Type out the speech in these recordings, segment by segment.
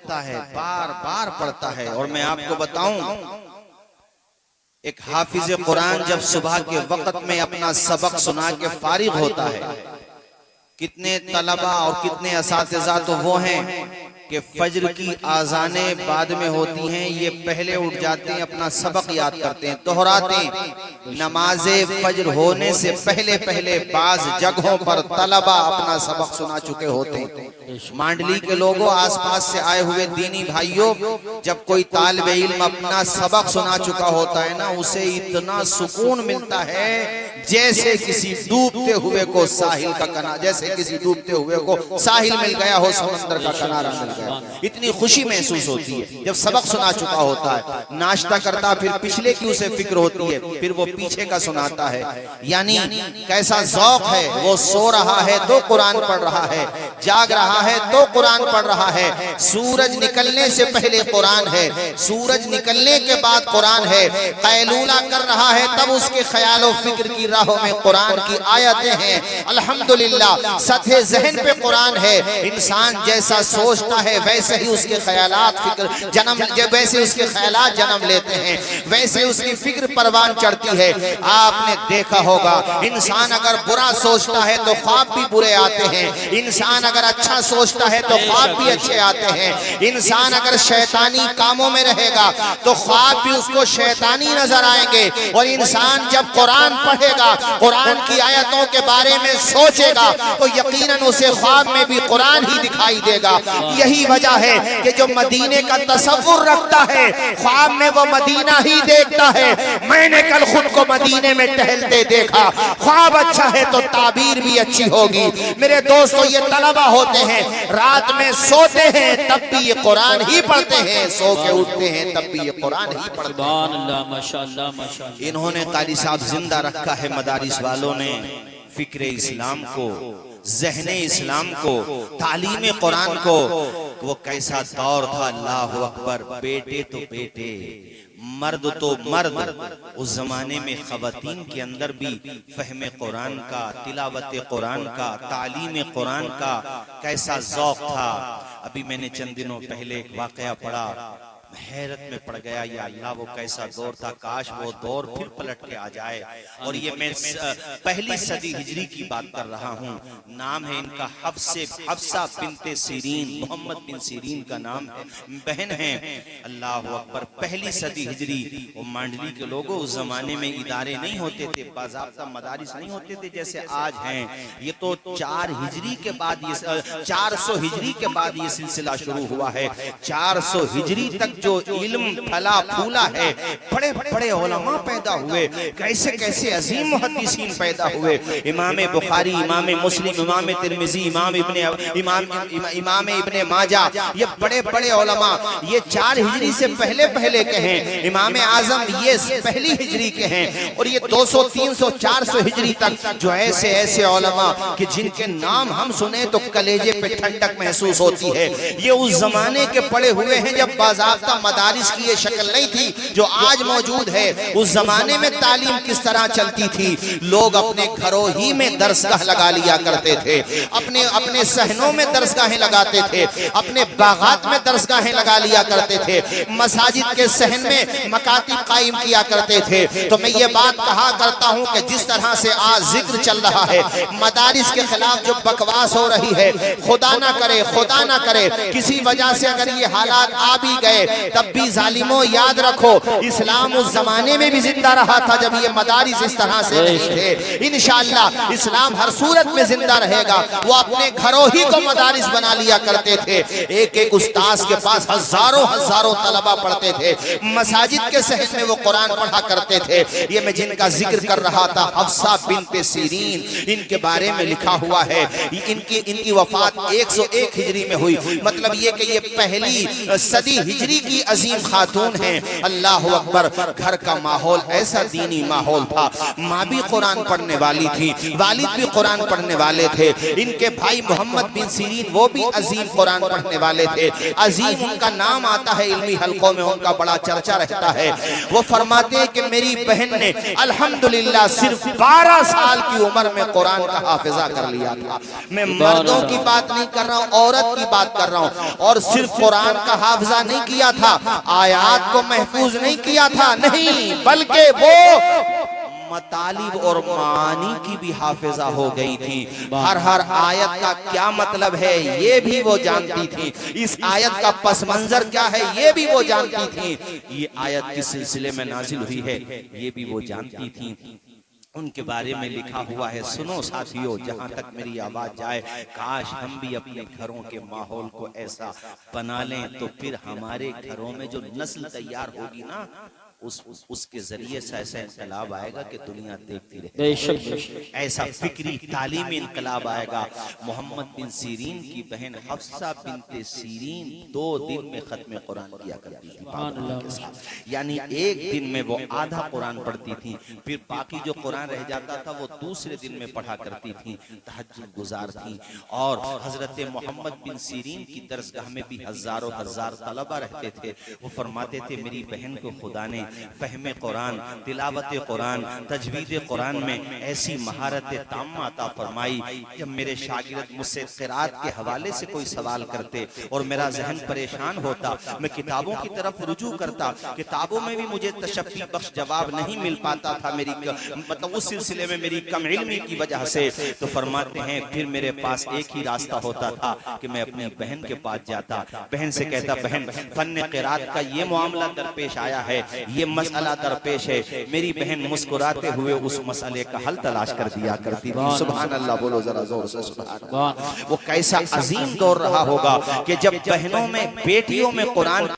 पढ़ता है, बार बार पढ़ता है। और मैं आपको बताऊं, एक हाफिज कुरान जब सुबह के वक्त में अपना सबक सुना के फारिग होता है, कितने तलबा और कितने असातिज़ा तो वो हैं कि फज्र की आज़ाने बाद में होती हैं, ये पहले उठ जाते हैं, अपना सबक याद करते हैं, दोहराते हैं। नमाज़े फज्र होने से पहले पहले बाज जगहों पर तलबा अपना सबक सुना चुके होते हैं। मांडली के लोगों, आसपास से आए हुए दीनी भाइयों, जब कोई तालिब इल्म अपना सबक सुना चुका होता है ना, उसे इतना सुकून मिलता है जैसे किसी डूबते हुए को साहिल का किनारा, जैसे किसी डूबते हुए को साहिल मिल गया हो, समंदर का किनारा मिल गया। इतनी खुशी महसूस होती है जब सबक सुना चुका होता है। नाश्ता करता, फिर पिछले की उसे फिक्र होती है, फिर वो पीछे का सुनाता है। यानी कैसा ज़ौक़ है, वो सो रहा है तो कुरान पढ़ रहा है, जाग रहा है तो कुरान पढ़ रहा है, सूरज निकलने से पहले कुरान है, सूरज निकलने के बाद कुरान है, कैलूला कर रहा है तब उसके ख्याल और फिक्र की राहों में कुरान की आयतें हैं। अल्हम्दुलिल्लाह, सतह ज़हन पे कुरान है। इंसान जैसा सोचता है वैसे ही उसके ख्यालात फिक्र जन्म, वैसे उसके ख्यालात जन्म लेते हैं, वैसे उसकी फिक्र परवान चढ़ती है। आपने देखा होगा, इंसान अगर बुरा सोचता है तो ख्वाब भी बुरे आते हैं, इंसान अगर अच्छा सोचता है तो ख्वाब भी अच्छे आते हैं। इंसान अगर शैतानी कामों में रहेगा तो ख्वाब भी उसको शैतानी नजर आएंगे। और इंसान जब कुरान पढ़ेगा, कुरान की आयतों के बारे में सोचेगा, तो यकीनन उसे ख्वाब में भी कुरान ही दिखाई देगा। यही वजह है कि जो मदीने का तसव्वुर रखता है, ख्वाब में वो मदीना ही देखता है। मैंने कल खुद को मदीने में टहलते देखा। ख्वाब अच्छा है तो ताबीर भी अच्छी होगी। मेरे दोस्तों, ये तलबा होते हैं, रात में सोते हैं तब भी ये कुरान ही पढ़ते हैं, सो के उठते हैं तब भी ये कुरान ही पढ़ते हैं। माशाअल्लाह माशाअल्लाह। इन्होंने क़ारी साहब जिंदा रखा है मदारिस वालों ने फिक्र इस्लाम को, ज़हने इस्लाम को, तालीम कुरान को। वो कैसा दौर था, अल्लाह अकबर। बेटे तो बेटे, मर्द तो मर्द। उस जमाने में ख़वातीन के अंदर भी फ़हम कुरान का, तिलावत कुरान का, तालीम कुरान का कैसा ज़ौक़ था। अभी मैंने चंद दिनों पहले एक वाक़या पढ़ा, हैरत में पड़ गया। या अल्लाह, वो कैसा दौर था, काश वो दौर फिर पलट के आ जाए। और ये मैं पहली सदी हिजरी की बात कर रहा हूँ। नाम है इनका Hafsa बिनते serine, Mohammad bin Sirin का नाम है, बहन है। अल्लाह अकबर, पहली सदी हिजरी। वो मांडली के लोगों, उस जमाने में इदारे नहीं होते थे, बाज़ाब्ता मदारिस नहीं होते थे जैसे आज हैं। ये तो 4 हिजरी के बाद, ये 400 हिजरी के बाद ये सिलसिला शुरू हुआ है। 400 हिजरी तक जो इल्म फला फूला है, बड़े बड़े उलमा पैदा हुए, कैसे कैसे अजीम मुहद्दिसीन पैदा हुए। इमाम बुखारी, इमाम मुस्लिम, इमाम तिरमिजी, इमाम इब्ने माजा, ये बड़े बड़े उलमा, ये 4 हिजरी से पहले पहले के हैं। इमाम आजम ये पहली हिजरी के हैं। और ये 200, 300, 400 हिजरी तक जो ऐसे ऐसे उलमा कि जिनके नाम हम सुने तो कलेजे पे ठंडक महसूस होती है, ये उस जमाने के पड़े हुए हैं जब बाज़ाब्ता मदारिस की ये शक्ल नहीं थी जो आज मौजूद है। उस जमाने में तालीम किस तरह चलती थी, लोग अपने घरों ही में दरसगाह लगा लिया करते थे, अपने अपने सहनों में दरसगाहें लगाते थे, अपने बागात में दरसगाहें लगा लिया करते थे, मसाजिद के सहन में मकातिब कायम किया करते थे। तो मैं ये बात कहा करता हूँ कि जिस तरह से आज जिक्र चल रहा है, मदारिस के खिलाफ जो बकवास हो रही है, खुदा ना करे, खुदा ना करे किसी वजह से अगर ये हालात आ भी गए, तब भी जालिमों याद रखो, इस्लाम उस जमाने में भी जिंदा रहा था जब ये मदारिस इस तरह से नहीं थे। इंशाअल्लाह इस्लाम हर सूरत में जिंदा रहेगा। वो अपने घरों ही को मदारिस बना लिया करते थे। एक एक उस्ताद के पास हजारों हजारों तलबा पढ़ते थे, मसाजिद के सहन में वो कुरान पढ़ा करते थे। ये मैं जिनका जिक्र कर रहा था, हफ्सा बिनते सीरीन, इनके बारे में लिखा हुआ है। इनकी वफात 101 हिजरी में हुई। मतलब ये कि ये पहली सदी हिजरी की अजीम खातून हैं। अल्लाह अकबर। घर का माहौल ऐसा दीनी माहौल था। माँ भी कुरान पढ़ने वाली थी, वालिद भी कुरान पढ़ने वाले थे। इनके भाई मोहम्मद बिन सीरीन वो भी अजीम कुरान पढ़ने वाले थे। अजीम उनका नाम आता है इल्मी हलकों में, उनका बड़ा चर्चा रहता है। वो फरमाते हैं कि मेरी बहन ने अल्हम्दुलिल्लाह सिर्फ 12 साल की उम्र में कुरान का हाफिजा कर लिया था। मैं मर्दों की बात नहीं कर रहा हूँ, औरत की बात कर रहा हूँ। और सिर्फ कुरान का हाफिजा नहीं किया था, आयात को महफूज नहीं किया था, नहीं, बल्कि वो मतालिब और मानी की भी हाफिजा हो गई थी। हर आयत का क्या मतलब है ये भी वो जानती थी। इस आयत का पस मंजर क्या है ये भी वो जानती थी। ये आयत किस सिलसिले में नाजिल हुई है ये भी वो जानती थी। उनके बारे में लिखा हुआ है। सुनो साथियों, जहां तक मेरी आवाज जाए, काश हम भी अपने घरों के माहौल को ऐसा बना लें, तो फिर हमारे घरों में जो नस्ल तैयार होगी ना, उसके जरिए से ऐसा इनकलाब आएगा कि दुनिया देखती रहे। ऐसा फिक्री तालीमी इनकलाब आएगा। मोहम्मद बिन सीरीन की बहन हफ्सा बिनते सीरीन 2 दिन में खत्म कुरान किया करती थी पाबंदी के साथ। यानी एक दिन में वो आधा कुरान पढ़ती थी, फिर बाकी जो कुरान रह जाता था वो दूसरे दिन में पढ़ा करती थी। तहज्जुद गुजार थी। और हजरत मोहम्मद बिन सीरीन की दरसगाह में भी हजारों हजार तलबा रहते थे। वो फरमाते थे मेरी बहन को खुदा ने फहमे कुरान, तिलावत कुरान, तजवीद कुरान में ऐसी महारत ताम्मा अता फरमाई। जब मेरे शागिर्द मुझसे क़िरात के हवाले से कोई सवाल करते और मेरा जहन परेशान होता, मैं किताबों की तरफ रुजू करता, किताबों में भी मुझे तशफ़ी बख्श जवाब नहीं मिल पाता था, मेरी मतलब उस सिलसिले में मेरी कम इल्मी की वजह से। तो फरमाते हैं फिर मेरे पास एक ही रास्ता होता था कि मैं अपनी बहन के पास जाता, बहन से कहता बहन फन क़िरात का ये मामला दरपेश आया है, ये मसला दरपेश है। मेरी बहन मुस्कुराते हुए उस मसले का हल तलाश कर दिया करती थी। सुभान अल्लाह, बोलो जरा जोर से सुभान अल्लाह। वो कैसा अजीम दौर रहा होगा कि जब बहनों में, बेटियों में कुरान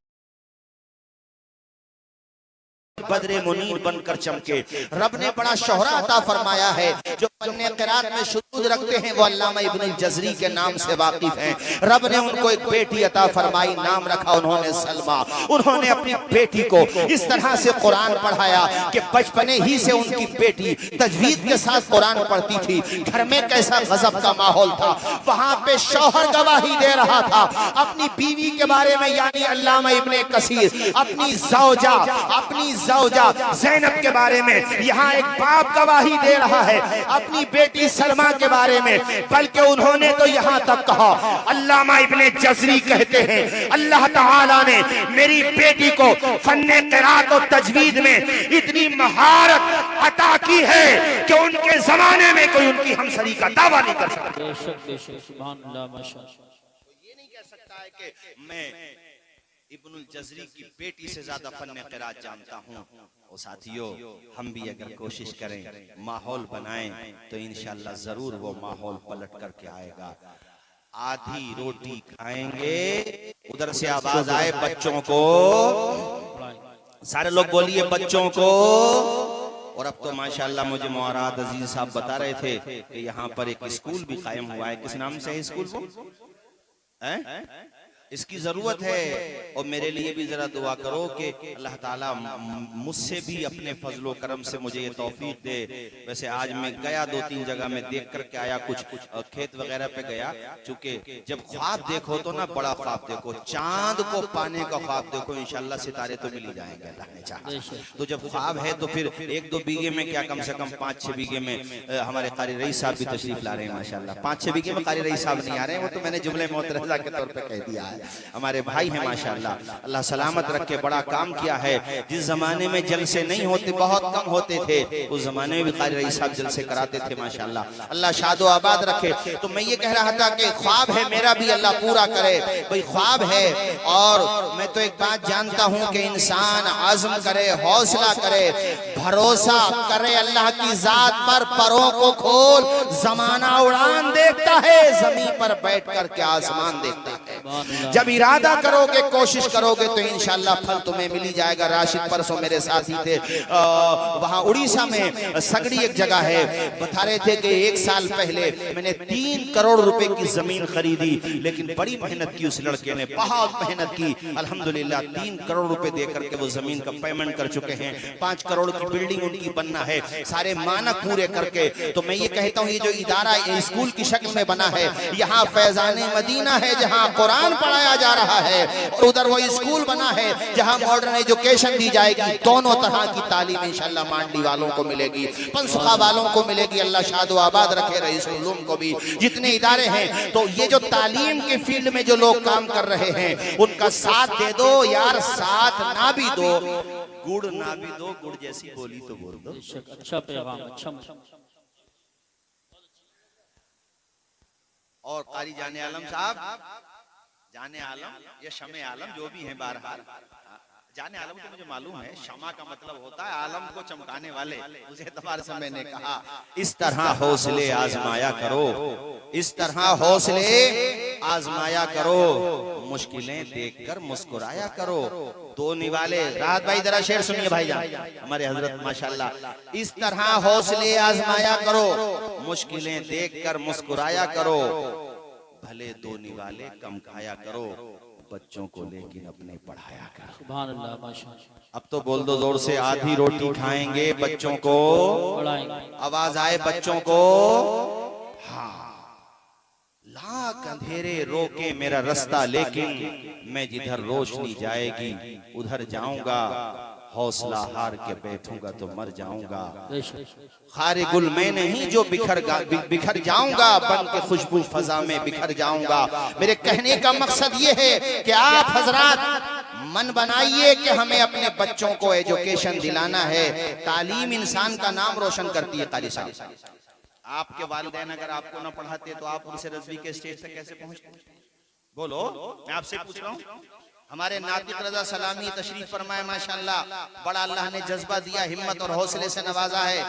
बदरे मुनीर बनकर चमके। रब ने बड़ा शोहरा अता फरमाया है। जो फन्ने क़िरात में शुरूद रखते हैं वो अल्लामा इब्नुल जज़री के नाम से वाकिफ हैं। रब ने उनको एक बेटी अता फरमाई, नाम रखा उन्होंने सलमा। उन्होंने अपनी बेटी को इस तरह से कुरान पढ़ाया कि बचपने ही से उनकी बेटी तजवीद के साथ कुरान पढ़ती थी। घर में कैसा गजब का माहौल था। वहां पे शौहर गवाही दे रहा था अपनी बीवी के बारे में, यानी अल्लामा इब्ने कसीर अपनी ज़ौजा ज़ैनब के बारे में। यहाँ एक बाप गवाही दे रहा है अपनी बेटी सलमा के बारे में। बल्कि उन्होंने तो यहाँ तक कहा, अल्लामा इब्ने जज़री कहते हैं अल्लाह ताला ने मेरी बेटी को फन्ने क़िरात और तजवीद में इतनी महारत अता की है कि उनके जमाने में कोई उनकी हमसरी का दावा नहीं कर सकता। सुभान अल्लाह, माशाअल्लाह। ये नहीं कह सकता है कि मैं इब्नुल जज़री की बेटी से ज्यादा फन्ने क़िरात जानता हूँ। और साथियों, हम भी अगर कोशिश करें, माहौल बनाएं, तो इंशाअल्लाह जरूर वो माहौल पलट करके आएगा। आधी रोटी खाएंगे, उधर से आवाज आए बच्चों को, सारे लोग बोलिए बच्चों को। और अब तो माशाअल्लाह मुझे मुराद अजीज साहब बता रहे थे कि यहाँ पर एक स्कूल भी कायम हुआ है। किस नाम से है स्कूल वो? इसकी जरूरत है। और मेरे लिए भी जरा दुआ करो कि अल्लाह ताला मुझसे भी अपने फजलो करम से मुझे ये तौफीक दे। वैसे आज मैं गया 2-3 जगह में देख करके आया, कुछ खेत वगैरह पे गया। चूंकि जब ख्वाब देखो तो ना बड़ा ख्वाब देखो, चांद को पाने का ख्वाब देखो, इंशाल्लाह सितारे तो मिल ही जाएंगे अल्लाह ने चाहा। तो जब ख्वाब है तो फिर 1-2 बीघे में क्या, कम से कम 5-6 बीघे में हमारे कारी रईस साहब भी तशरीफ ला रहे हैं माशाल्लाह। 5-6 बीघे में कारी रईस साहब नहीं आ रहे हैं, वो तो मैंने जुमले मोतरज़ा के तौर पर कह दिया है। हमारे भाई हैं माशाअल्लाह, अल्लाह सलामत रखे, बड़ा काम किया है। जिस जमाने में जलसे नहीं होते, बहुत कम होते थे, उस जमाने में भी कारी रईस साहब जलसे कराते थे माशाअल्लाह। अल्लाह शादो आबाद रखे। तो मैं ये कह रहा था कि ख्वाब है मेरा भी, अल्लाह पूरा करे। भाई ख्वाब है, और मैं तो एक बात जानता हूँ कि इंसान आज़म करे, हौसला करे, भरोसा करे अल्लाह की जात पर, परों को खोल, जमाना उड़ान देखता है, जमीन पर बैठ कर के आसमान देखता है। जब इरादा करोगे, कोशिश करोगे तो इंशाल्लाह फल तुम्हें मिल ही जाएगा। राशिद परसों मेरे साथी थे, वहां उड़ीसा में सगड़ी एक जगह है, बता रहे थे कि 1 साल पहले मैंने 3 करोड़ रुपए की जमीन खरीदी, लेकिन बड़ी मेहनत की उस लड़के ने, बहुत मेहनत की। अल्हम्दुलिल्लाह 3 करोड़ रुपए दे करके वो जमीन का पेमेंट कर चुके हैं। 5 करोड़ की बिल्डिंग उनकी बनना है, सारे मानक पूरे करके। तो मैं ये कहता हूँ, ये जो इदारा स्कूल की शक्ल में बना है, यहाँ फैजाने मदीना है जहाँ कुरान पढ़ाया जा रहा है, और उधर वो स्कूल बना है जहाँ मॉडर्न एजुकेशन दी जाएगी। दोनों तरह की तालीम इंशाल्लाह मांडली वालों को मिलेगी, पंसुखा वालों को मिलेगी। अल्लाह शाद आबाद रखे रईसुल उलूम को भी, जितने इदारे हैं। तो ये जो तालीम के फील्ड में जो लोग काम कर रहे हैं, उनका साथ दे दो यार, साथ ना भी दो, गुड़ ना भी दो, गुड़ जैसी बोली तो बोल दो। अच्छा पैगाम, अच्छा। और कारी जाने आलम साहब, जाने आलम या शमे आलम जो भी हैं, बहरहाल जाने आलम तो मुझे मालूम है, शमा का मतलब होता है आलम को चमकाने वाले। उस एतबार से मैंने कहा, इस तरह हौसले आजमाया करो, इस तरह हौसले आजमाया करो, मुश्किलें देखकर मुस्कुराया करो। दो निवाले राहत भाई, जरा शेर सुनिए भाईजान, हमारे हजरत माशाल्लाह। इस तरह हौसले आजमाया करो, मुश्किलें देखकर मुस्कुराया करो, भले दो निवाले कम खाया करो, बच्चों को लेकिन अपने पढ़ाया करो। सुभान अल्लाह, माशाअल्लाह। अब तो बोल दो जोर से, आधी रोटी खाएंगे बच्चों को पढ़ाएंगे। आवाज आए बच्चों को। हाँ, लाख अंधेरे रोके मेरा रास्ता, लेकिन मैं जिधर रोशनी जाएगी उधर जाऊंगा, हौसला हार के बैठूंगा तो मर जाऊंगा। खारे गुल मैं नहीं जो बिखर जाऊंगा, बन के खुशबू फजा में बिखर जाऊंगा। मेरे कहने का मकसद ये है कि आप हजरात मन बनाइए कि हमें अपने बच्चों को एजुकेशन दिलाना है। तालीम इंसान का नाम रोशन करती है। कारी साहब, आपके वालिदैन अगर आपको न पढ़ाते तो आप उनसे रज़वी के स्टेज तक कैसे पहुंचते? बोलो, मैं आपसे पूछ रहा हूँ। हमारे नातिक रजा सलामी तशरीफ फरमाए, माशाल्लाह, बड़ा अल्लाह ने जज्बा दिया, हिम्मत और हौसले से नवाजा है।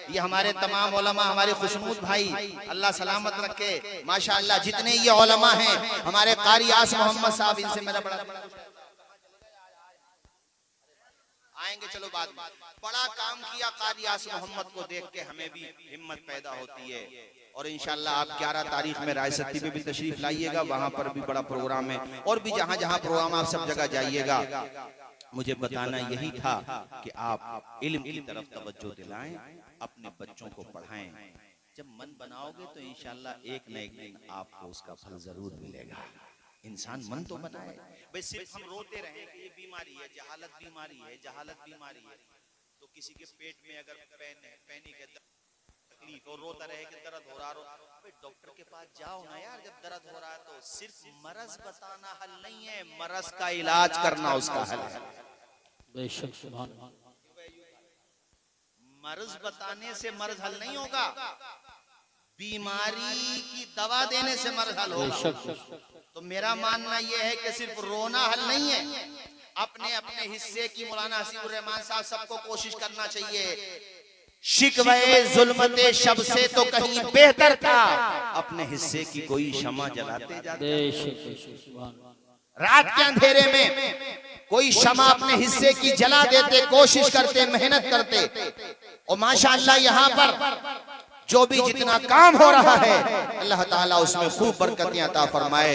ये हमारे तमाम उलमा, हमारे खुशनूद भाई, अल्लाह सलामत रखे माशाल्लाह। जितने ये उलमा हैं, हमारे कारी आस मोहम्मद साहब, इनसे मेरा बड़ा आएंगे, चलो बाद में। बड़ा काम किया कारी आस मोहम्मद को देख के हमें भी हिम्मत पैदा होती है। और इंशाल्लाह आप 11 तारीख में रायसती में भी तशरीफ लाइएगा, वहां पर भी बड़ा प्रोग्राम है। और भी जहां जहां प्रोग्राम, आप सब जगह जाइएगा। मुझे बताना यही था कि आप इल्म की तरफ तवज्जो दिलाएं, अपने बच्चों को पढ़ाएं। जब मन बनाओगे तो इंशाल्लाह एक न एक दिन आपको उसका फल जरूर मिलेगा। इंसान मन तो बनाए, भाई सिर्फ हम रोते रहे कि ये बीमारी है, जहालत बीमारी है, जहालत बीमारी है। तो किसी के पेट में अगर पैनी के तकलीफ और रोता रहे कि दर्द हो रहा, भाई डॉक्टर के पास जाओ ना यार। जब दर्द हो रहा है तो सिर्फ मरज बताना हल नहीं है, मरज का इलाज करना उसका हल है। बेशक, सुभान अल्लाह। मर्ज बताने से मर्ज हल नहीं होगा, बीमारी की दवा देने से मर्ज हल होगा। तो मेरा मानना यह है कि सिर्फ रोना हल नहीं है, अपने अपने हिस्से की मौलाना हसीबुर रहमान साहब सबको कोशिश करना चाहिए। शिकवे जुल्मते शब से तो कहीं बेहतर था, अपने हिस्से की कोई शमा जलाते जाते। रात के अंधेरे में कोई शमा अपने हिस्से की जला देते, कोशिश करते, मेहनत करते। और माशाअल्लाह यहाँ पर जो भी जितना काम हो रहा है, अल्लाह ताला उसमें खूब बरकतें अता फरमाए।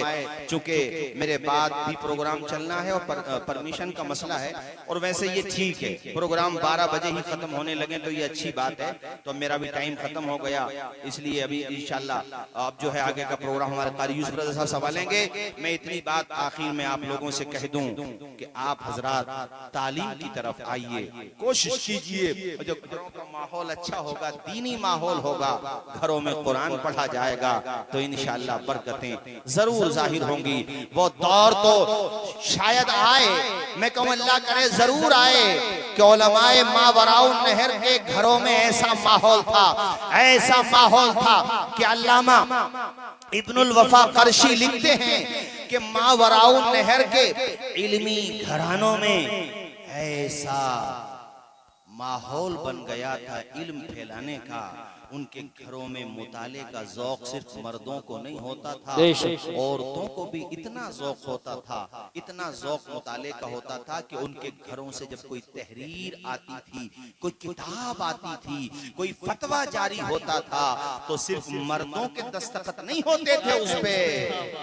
चूंकि मेरे बाद भी प्रोग्राम चलना है और परमिशन का मसला है, और वैसे ये ठीक है, प्रोग्राम 12 बजे ही खत्म होने लगे तो ये अच्छी बात है। तो मेरा भी टाइम खत्म हो गया, इसलिए अभी इंशाल्लाह अब जो है आगे का प्रोग्राम हमारे कारी यूसुफ रज़ा साहब संभालेंगे। मैं इतनी बात आखिर में आप लोगों से कह दूं कि आप हजरात तालीम की तरफ आइए, कोशिश कीजिए। जो घरों का माहौल अच्छा होगा, दीनी माहौल होगा, घरों में कुरान पढ़ा जाएगा, तो इंशाअल्लाह बरकतें जरूर जाहिर होंगी। वो दौर तो शायद आए, मैं कहूँ अल्लाह करे जरूर आए, कि उलमाए मावराउ नहर के घरों में ऐसा माहौल था, ऐसा माहौल था कि अल्लामा इब्नुल वफा करशी लिखते हैं कि मावराउ नहर के इल्मी घरानों में ऐसा माहौल बन गया था इल्म फैलाने का। उनके घरों में मुताले का ज़ौक़ सिर्फ मर्दों को नहीं होता था, बेशक। औरतों को भी इतना ज़ौक़ होता था, इतना ज़ौक़ मुताले का होता था कि उनके घरों से जब कोई तहरीर आती थी, कोई किताब आती थी, कोई फतवा जारी होता था, तो सिर्फ मर्दों के दस्तखत नहीं होते थे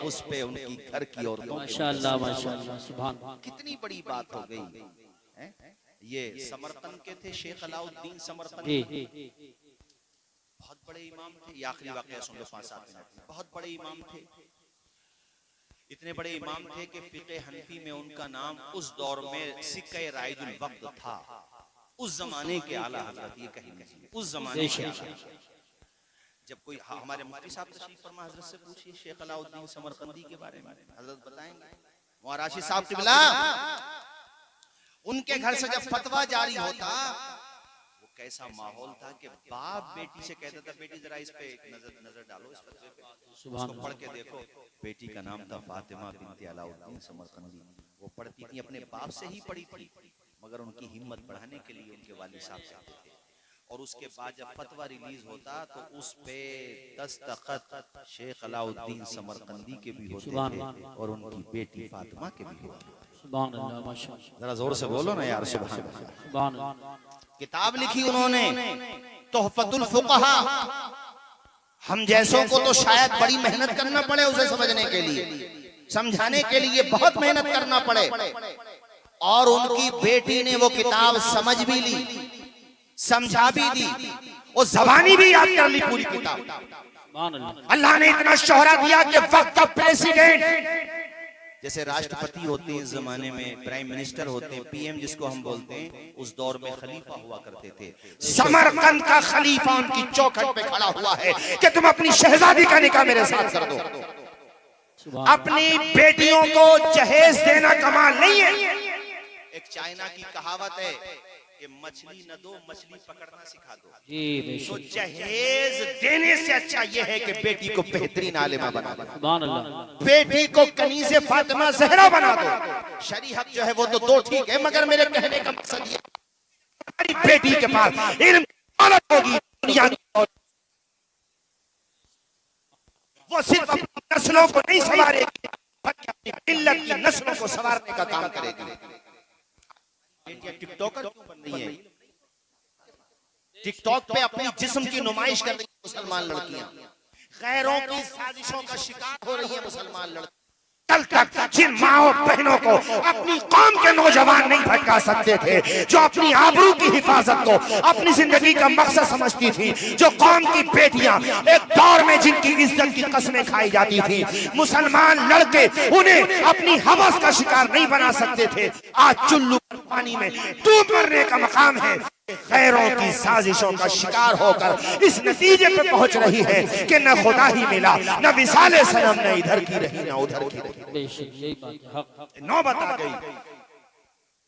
उस पे उनकी घर की औरतों के माशाअल्लाह माशाअल्लाह सुभान अल्लाह। कितनी बड़ी बात हो गई है? ये समरकंद के थे शेख अलाउद्दीन जी समरकंदी, बहुत बड़े इमाम थे। ये आखिरी वाकया सुन लो 5-7 मिनट में। बहुत बड़े इमाम थे, इतने बड़े इमाम थे कि फिक़े हनफी में उनका नाम उस दौर में सिक्के राइजुल वक्त था। उस जमाने के आला हजरत, ये कहीं उस जमाने के आला हजरत। जब कोई हमारे मुफ्ती साहब तशरीफ फरमा, हजरत से पूछिए शेख अलाउद्दीन समरकंदी के बारे में, हजरत बताएंगे। वहाँ राशिद साहब किबला, उनके घर से जब फतवा जारी होता, वो कैसा माहौल था कि बाप बेटी से कहता था, बेटी जरा इस पे एक नजर डालो, इस फतवे पे, उसको पढ़ के देखो। बेटी का नाम था फातिमा बिनते अलाउद्दीन समरकंदी। वो पढ़ती थी, अपने बाप से ही पढ़ी थी, मगर उनकी हिम्मत बढ़ाने के लिए उनके वालिद साहब कहते थे। और उसके बाद जब फतवा रिलीज होता तो उस पे दस्तखत शेख अलाउद्दीन समरकंदी के भी होते थे और उनकी बेटी फातिमा के भी होते थे। सुभान अल्लाह माशाअल्लाह। जरा जोर से बोलो ना यार सुभान अल्लाह। सुभान अल्लाह। किताब लिखी उन्होंने तोहफतुल फुक़हा। हम जैसों को तो शायद बड़ी मेहनत करना पड़े उसे समझने के लिए, समझाने के लिए बहुत मेहनत करना पड़े। और उनकी बेटी ने वो किताब समझ भी ली, समझा भी दी, और ज़बानी भी याद कर ली पूरी किताब। सुभान अल्लाह। अल्लाह ने इतना शोहरा दिया कि वक्त का प्रेसिडेंट, जैसे राष्ट्रपति होते हैं इस जमाने में, प्राइम मिनिस्टर होते हैं, पीएम जिसको हम बोलते हैं, उस दौर में खलीफा हुआ करते थे। समरकंद का खलीफा उनकी चौखट पे खड़ा हुआ है कि तुम अपनी शहजादी का निकाह मेरे साथ कर दो। अपनी बेटियों को जहेज देना कमाल नहीं है। एक चाइना की कहावत है कि मछली न दो, मछली पकड़ना सिखा दो। जी तो बेशक। जहेज देने से अच्छा यह है कि बेटी को बेहतरीन आलिमा बना दो, सुभान अल्लाह। बेटी को कनीज़े फातिमा ज़हरा बना दो। शरीयत जो है वो तो दो ठीक है, मगर मेरे कहने का मकसद ये, हमारी बेटी के पास इल्म दौलत होगी, दुनिया की दौलत, वो सिर्फ अपनी नस्लों को नहीं संवारेगी, बल्कि अपनी मिल्लत की नस्लों को संवारने का काम करेगी। टिकटॉकर क्यों बन रही है? टिकटॉक पे अपनी जिस्म की नुमाइश कर रही है मुसलमान लड़कियां, गैरों की साजिशों का शिकार हो रही है मुसलमान लड़कियां। कल तक जिन माओ बहनों को अपनी कौम के नौजवान नहीं भटका सकते थे, जो अपनी आबरू की हिफाजत को अपनी जिंदगी का मकसद समझती थी, जो कौम की बेटियां एक दौर में जिनकी इज्जत की कस्में खाई जाती थी, मुसलमान लड़के उन्हें अपनी हवस का शिकार नहीं बना सकते थे, आज चुल्लू पानी में डूब मरने का मकाम है। गैरों की साजिशों का शिकार होकर इस नतीजे पे पहुंच रही है कि न खुदा ही मिला, न विसाले सनम, न इधर की रही न उधर की रही। बेशक यही बात है, हक। नौबत आ गई।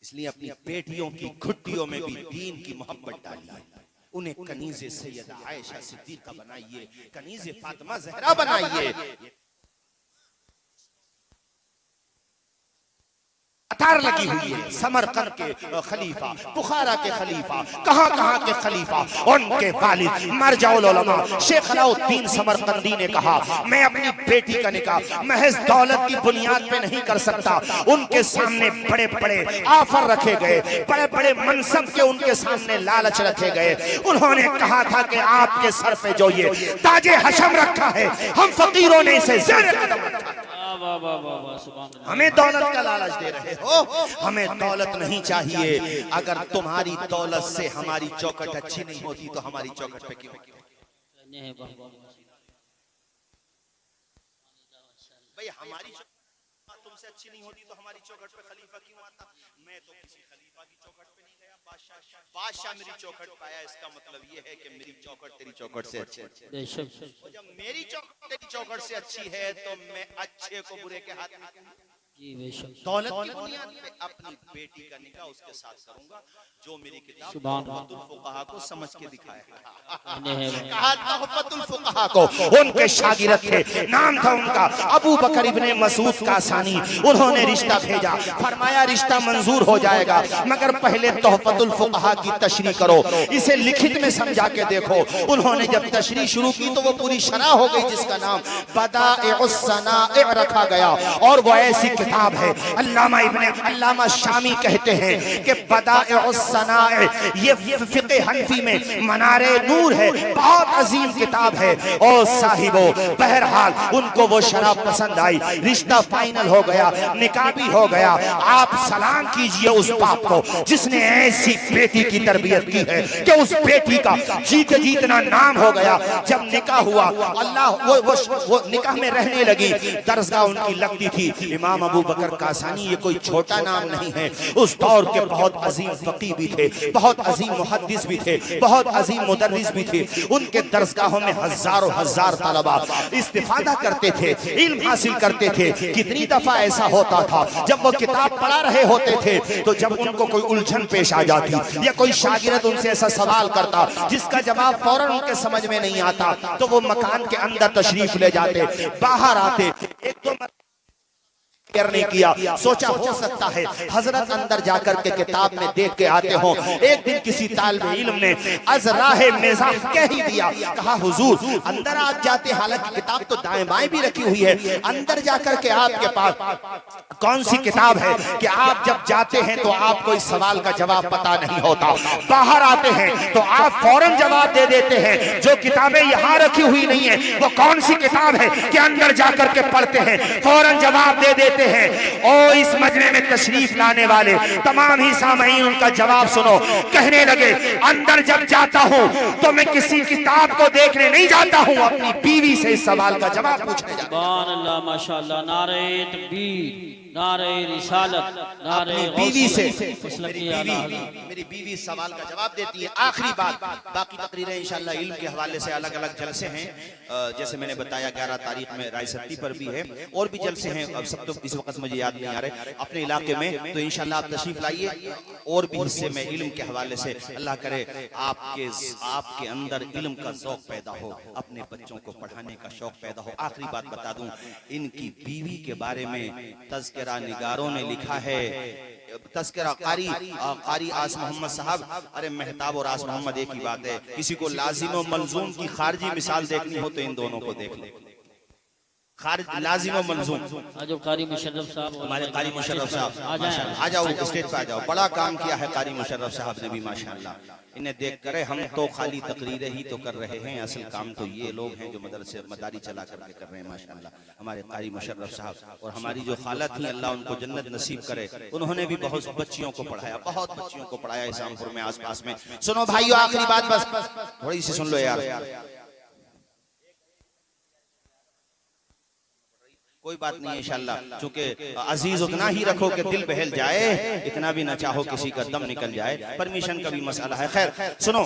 इसलिए अपनी बेटियों की घुट्टियों में भी दीन की मोहब्बत डालिए, उन्हें कनीज़े सैयदा आयशा सिद्दीक़ा बनाइए, कनीज़े फातिमा ज़हरा बनाइए। कतार लगी हुई है समरकंद के खलीफा, बुखारा के खलीफा, कहां के खलीफा, उनके वालिद मरजाउल उलमा शेख अलाउद्दीन समरकंदी ने कहा, मैं अपनी बेटी का निकाह महज दौलत की बुनियाद पे नहीं कर सकता। उनके सामने बड़े बड़े ऑफर रखे गए, बड़े बड़े मनसब के उनके सामने लालच रखे गए। उन्होंने कहा था कि आपके सर पे जो ये ताजे हशम रखा है, हम फकीरों ने इसे ज़ेरे कदम रखा है। हमें दौलत का लालच दे रहे हो, हमें दौलत नहीं चाहिए। अगर तुम्हारी दौलत से हमारी चौखट अच्छी नहीं होती तो हमारी चौखट पे क्यों? भाई हमारी तुमसे अच्छी नहीं होती तो हमारी चौखट पे खलीफा क्यों आता? मैं तो किसी खलीफा की चौखट पे नहीं गया, बादशाह मेरी चौखट पे आया। इसका मतलब ये है कि मेरी चौखट तेरी चौखट से अच्छी है। जब मेरी चौखट तेरी चौखट से अच्छी है तो मैं अच्छे को बुरे के हाथ में जी बेशक। दौलत की बुनियाद पे अपनी बेटी का निकाह उसके साथ करूंगा जो मेरी किताब सुभान तोहफतुल फुक़हा को समझ के दिखाएगा। इन्हें है कहा तोहफतुल फुक़हा को उनके शागिर्द थे, नाम था उनका अबू बकर इब्ने मसूद कासानी। उन्होंने रिश्ता भेजा, फरमाया रिश्ता मंजूर हो जाएगा मगर पहले तोहफतुल फुक़हा की तशरीह करो, इसे लिखित में समझा के देखो। उन्होंने जब तशरीह शुरू की तो वो पूरी शरह हो गई जिसका नाम बदाइउस सनाए रखा गया। और वो ऐसी किताब है, अल्लामा शामी कहते हैं कि बदाइउस सनाए ये फिक़े हनफी में मनारे नूर है, बहुत अजीम किताब है। और साहिबो बहरहाल उनको वो शराब पसंद आई, रिश्ता फाइनल हो गया, निकाह भी हो गया। आप सलाम कीजिए उस बाप को जिसने ऐसी बेटी की तरबियत की है कि उस बेटी का जीते जीतना नाम हो गया। जब निकाह हुआ अल्लाह वो निकाह में रहने लगी, दरगाह उनकी लगती थी। इमाम अबू बकर कासानी ये कोई छोटा नाम नहीं है, उस दौर के बहुत अजीम फकीह भी थे, बहुत अजीम मुहद्दिस भी थे, बहुत अजीम मुदर्रिस भी थे। उनके दरगाहों में हजारों हजार तलबा इस्तिफादा करते थे, इल्म हासिल करते थे। कितनी दफा ऐसा होता था जब वो किताब पढ़ा रहे होते थे तो जब उनको कोई उलझन पेश आ जाती या कोई शागिर्द उनसे ऐसा सवाल करता जिसका जवाब फौरन उनके समझ में नहीं आता तो वो मकान के अंदर तशरीफ ले जाते, बाहर आते। एक दो नहीं किया, सोचा हो सकता है हजरत अंदर जाकर के किताब में देख के आते हो। एक दिन किसी तालिब इल्म ने अज़राहे मिज़ाह कह ही दिया, कहा हुजूर अंदर आप जाते, हालांकि किताब तो दाएं बाएं भी रखी हुई है, अंदर जाकर के आपके पास कौन सी किताब है कि आप जब जाते हैं तो आपको इस सवाल का जवाब पता नहीं होता, बाहर आते हैं तो आप फौरन जवाब दे देते हैं। जो किताबें यहाँ रखी हुई नहीं है वो कौन सी किताब है कि अंदर जाकर के पढ़ते हैं, फौरन जवाब दे देते हैं। और इस मजमे में तशरीफ लाने वाले तमाम ही सामईन उनका जवाब सुनो। कहने लगे अंदर जब जाता हूं तो मैं किसी किताब को देखने नहीं जाता हूं, अपनी बीवी से इस सवाल का जवाब पूछने जाता हूं। सुभान अल्लाह माशाअल्लाह, नारे तकबीर, नारे रिसालत, नारे बीवी से मेरी मेरी बीवी सवाल का जवाब देती है। आखिरी बात, बाकी तकरीरें इंशाअल्लाह इल्म के हवाले से अलग अलग जलसे हैं, जैसे मैंने बताया 11 तारीख में रायसती पर भी है और भी जलसे हैं। अब सब तो इस वक्त मुझे याद नहीं आ रहे अपने इलाके में, तो इंशाअल्लाह आप तशरीफ लाइए और भी हिस्से में इल्म के हवाले से। अल्लाह करे आपके अंदर इल्म का शौक पैदा हो, अपने बच्चों को पढ़ाने का शौक पैदा हो। आखिरी बात बता दूं, इनकी बीवी के बारे में तज़किरा निगारों ने लिखा है, तज़किरा कारी आस मोहम्मद साहब, अरे मेहताब और आस मोहम्मद एक ही बात है। किसी को लाजिम और मलजूम की खारजी मिसाल देखनी हो तो इन दोनों को देख लो। खारिज लाजिम और मलजूम, जो कारी मुशर्रफ साहब, हमारे कारी मुशर्रफ साहब आ जाओ स्टेज पे आ जाओ। बड़ा काम किया है कारी मुशर्रफ साहब ने भी माशाअल्लाह। इन्हें देख कर हम तो खाली तकरीरें ही तो कर रहे हैं, असल काम तो ये लोग हैं जो मदरसे मदारी चला करके कर रहे हैं माशाअल्लाह। हमारे कारी मुशर्रफ साहब और हमारी जो खाला थी अल्लाह उनको जन्नत नसीब करे, उन्होंने भी बहुत बच्चियों को पढ़ाया, बहुत बच्चियों को पढ़ाया इस्लामपुर में आसपास में। सुनो भाइयों आखिरी बात बस थोड़ी सी सुन लो यार, कोई बात नहीं है इंशाल्लाह, चूंकि अजीज उतना ही रखो कि दिल बहल जाए, इतना भी ना चाहो किसी का दम निकल जाए, परमिशन का भी मसला है। खैर सुनो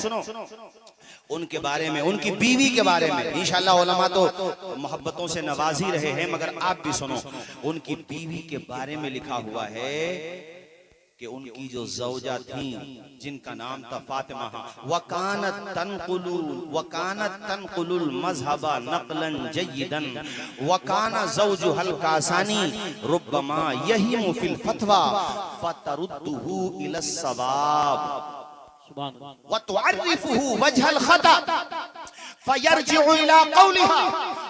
उनके बारे में, उनकी बीवी के बारे में इंशाल्लाह उलमा तो मोहब्बतों से नवाज ही रहे हैं, मगर आप भी सुनो। उनकी बीवी के बारे में लिखा हुआ है कि उनकी जो ज़ौजा थी जिनका नाम था फातिमा, वकानत तनकुलुल मज़हबा नक़लन जय्यदन वकाना ज़ौजुहल कासानी रुब्बमा यहीमु फिल फतवा फतरुद्दुहु इलस सवाब व तुअर्रिफुहु वजहल खता फयरजिउ इला कौलिहा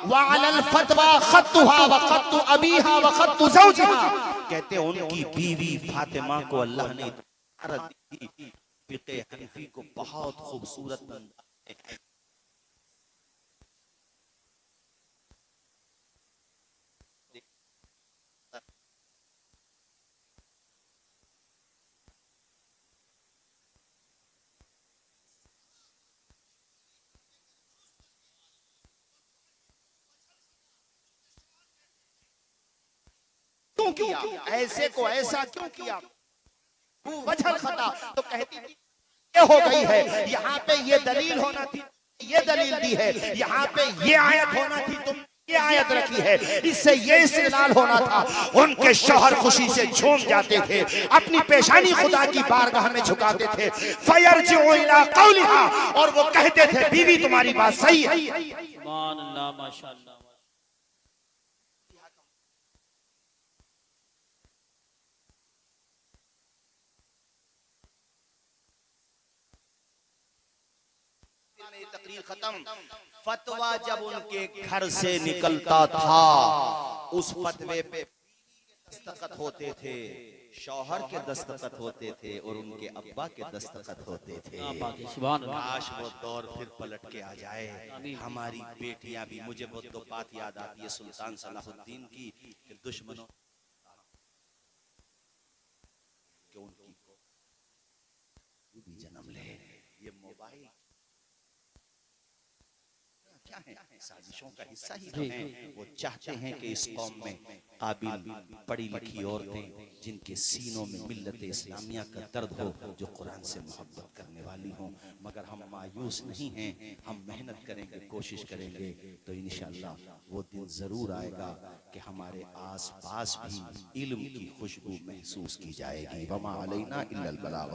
व अलल फतवा खत्तुहा व खत्तु अबीहा व खत्तु ज़ौजिहा। कहते हैं उनकी बीवी फातिमा को अल्लाह ने फिक़े हनफी को बहुत खूबसूरत बनाया है। क्यों किया ऐसे को ऐसा क्यों किया, वजह खता तो कहती थी ये हो गई है, यहाँ पे ये दलील होना थी, ये दलील दी है, यहाँ पे ये आयत होना थी, तुम ये आयत रखी है, इससे ये इस्तेमाल होना था, उनके शौहर खुशी से झूम जाते थे, अपनी पेशानी खुदा की बारगाह में झुकाते थे, फयरजिउ इला कौलिहा, और वो कहते थे बीवी तुम्हारी बात सही है। सुभान अल्लाह, माशाअल्लाह। तकरीर खत्म। फतवा जब उनके घर से निकलता था, उस फतवे पे दस्तखत होते थे, शौहर के दस्तखत होते थे और उनके अब्बा के दस्तखत होते थे। सुभान अल्लाह। काश वो दौर फिर पलट के आ जाए, हमारी बेटियां भी। मुझे वो तो बात याद आती है सुल्तान सलाहुद्दीन की, कि दुश्मनों कि उनकी भी जन्म ले। ये मोबाइल क्या है? साजिशों का हिस्सा ही तो है। वो चाहते हैं कि इस कौम में काबिल पढ़ी लिखी औरतें, जिनके सीनों में मिल्लत इस्लामिया का दर्द हो, जो कुरान से मोहब्बत करने वाली हों। मगर हम मायूस नहीं हैं, हम मेहनत करेंगे, कोशिश करेंगे, तो इंशाअल्लाह वो दिन जरूर आएगा कि हमारे आस पास भी इल्म की खुशबू महसूस की जाएगी। वमा अलैना इल्लल बलाग।